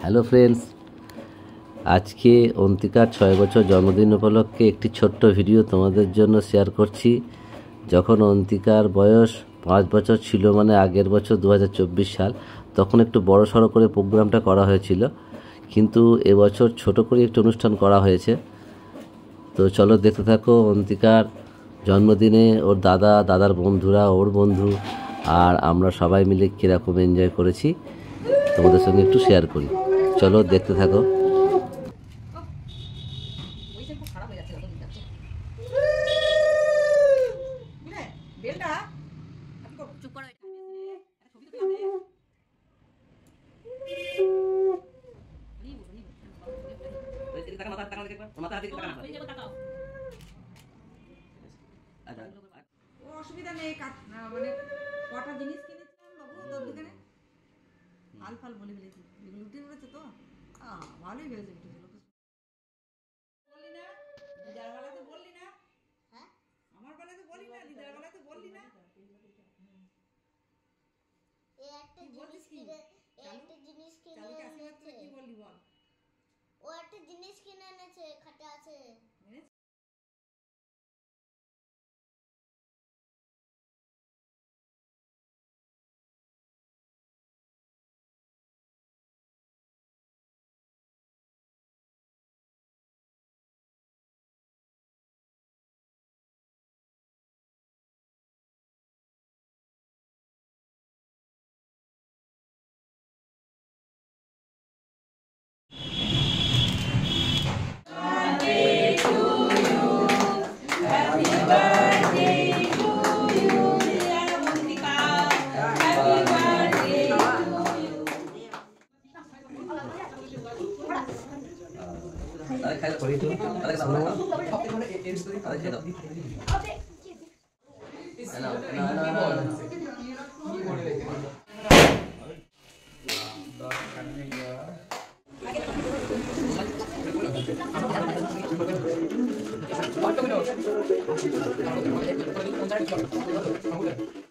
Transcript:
Hello friends, আজকে অন্তিকার 6 বছর জন্মদিন উপলক্ষে একটি ছোট্ট ভিডিও তোমাদের জন্য শেয়ার করছি। যখন অন্তিকার বয়স 5 বছর ছিল, মানে আগের বছর 2024 সাল, তখন একটু বড় সড়ো করে প্রোগ্রামটা করা হয়েছিল, কিন্তু এবছর ছোট করে একটি অনুষ্ঠান করা হয়েছে। তো চলো দেখতে থাকো অন্তিকার জন্মদিনে ওর দাদার বন্ধুরা, ওর বন্ধু আর আমরা সবাই মিলে কীরকম এনজয় করেছি তোমাদের সঙ্গে একটু শেয়ার করি। চলো দেখতে থাকো। অসুবিধা নেই, মানে কটা জিনিস কিনেছিলাম বাবু তোর দোকানে, ফাল ফাল বলে ফেলেছি, এগুলো উঠে পড়েছে তো ভালোই হয়েছে। বললি না দিদার বেলা তো বললি না, হ্যাঁ আমার বেলা তো বললি না, দিদার বেলা তো বললি না। এই একটা জিনিস কিনে এনেছে, কি বললি বল? ও একটা জিনিস কিনে এনেছে, খাটে আছে। Thank you.